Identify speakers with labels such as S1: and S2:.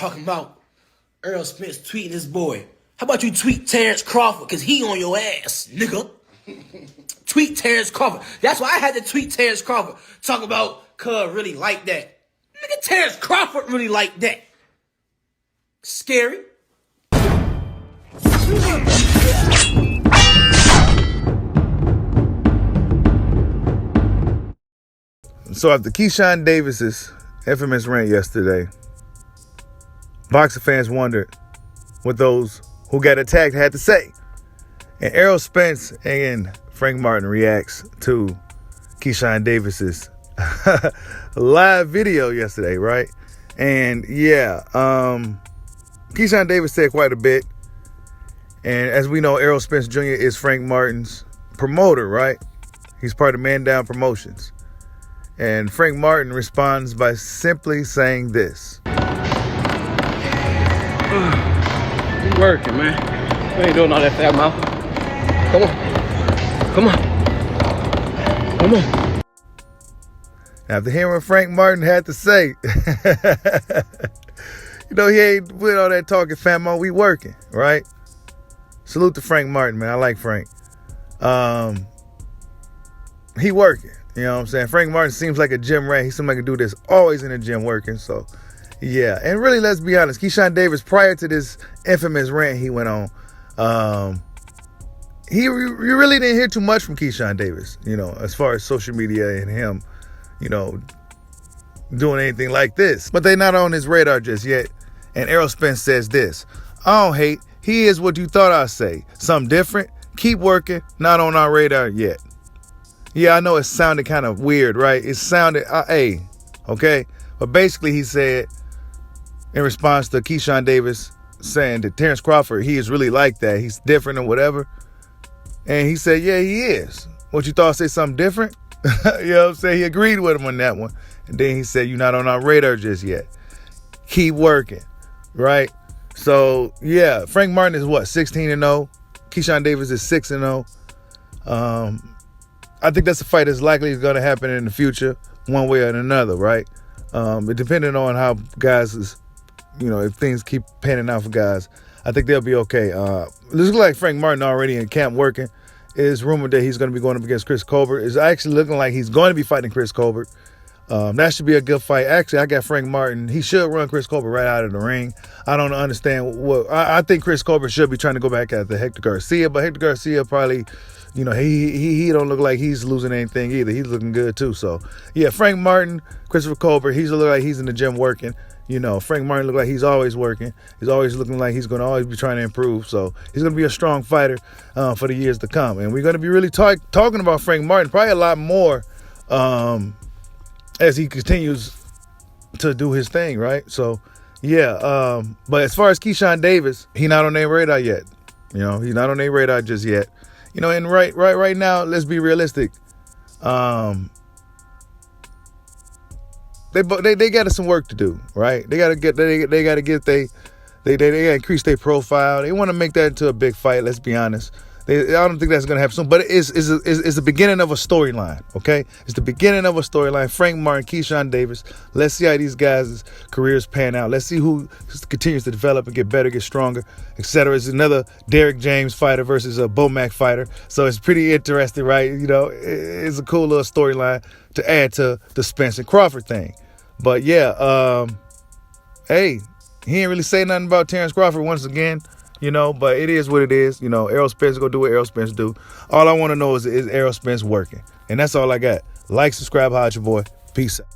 S1: talking about Errol Spence tweeting his boy. How about you tweet Terrence Crawford, because he on your ass, nigga. Tweet Terrence Crawford. That's why I had to tweet Terrence Crawford. Talk about cuz really like that. Nigga, Terrence Crawford really like that. Scary.
S2: So after Keyshawn Davis's infamous rant yesterday, boxing fans wondered what those who got attacked had to say. And Errol Spence and Frank Martin reacts to Keyshawn Davis's live video yesterday, right? And yeah, Keyshawn Davis said quite a bit. And as we know, Errol Spence Jr. is Frank Martin's promoter, right? He's part of Man Down Promotions. And Frank Martin responds by simply saying this.
S3: You working, man. You ain't doing all that fat mouth. Come on. Come on.
S2: After hearing what Frank Martin had to say, he ain't with all that talking fat mouth. We working, right? Salute to Frank Martin, man. I like Frank. He working. You know what I'm saying? Frank Martin seems like a gym rat. He seems like a dude that's always in the gym working. So, yeah. And really, let's be honest. Keyshawn Davis, prior to this infamous rant he went on, you really didn't hear too much from Keyshawn Davis, as far as social media and him, doing anything like this. But they're not on his radar just yet. And Errol Spence says this. I don't hate. He is what you thought I'd say. Something different. Keep working. Not on our radar yet. Yeah, I know it sounded kind of weird, right? It sounded, okay? But basically he said, in response to Keyshawn Davis saying that Terrence Crawford, he is really like that. He's different or whatever. And he said, yeah, he is. What you thought I'd say something different? You know what I'm saying? He agreed with him on that one. And then he said, you're not on our radar just yet. Keep working, right? So, yeah, Frank Martin is what, 16-0? Keyshawn Davis is 6-0. I think that's a fight that's likely going to happen in the future, one way or another, right? But depending on how guys is, if things keep panning out for guys, I think they'll be okay. It looks like Frank Martin already in camp working. It's rumored that he's going to be going up against Chris Colbert. It's actually looking like he's going to be fighting Chris Colbert. That should be a good fight. Actually, I got Frank Martin. He should run Chris Colbert right out of the ring. I don't understand what. I think Chris Colbert should be trying to go back at the Hector Garcia, but Hector Garcia probably, he don't look like he's losing anything either. He's looking good too. So yeah, Frank Martin, Christopher Colbert. He's look like he's in the gym working. Frank Martin look like he's always working. He's always looking like he's going to always be trying to improve. So he's going to be a strong fighter for the years to come. And we're going to be really talking about Frank Martin probably a lot more as he continues to do his thing, right? So, yeah. But as far as Keyshawn Davis, he's not on their radar yet. He's not on their radar just yet. And right now, let's be realistic. They got some work to do, right? They got to increase their profile. They want to make that into a big fight. Let's be honest. I don't think that's going to happen soon, but it's the beginning of a storyline, okay? It's the beginning of a storyline. Frank Martin, Keyshawn Davis. Let's see how these guys' careers pan out. Let's see who continues to develop and get better, get stronger, etc. It's another Derrick James fighter versus a Bomac fighter. So it's pretty interesting, right? It's a cool little storyline to add to the Spence and Crawford thing. But yeah, hey, he ain't really say nothing about Terrence Crawford once again. But it is what it is. Errol Spence going to do what Errol Spence do. All I want to know is Errol Spence working? And that's all I got. Like, subscribe, holla at your boy. Peace out.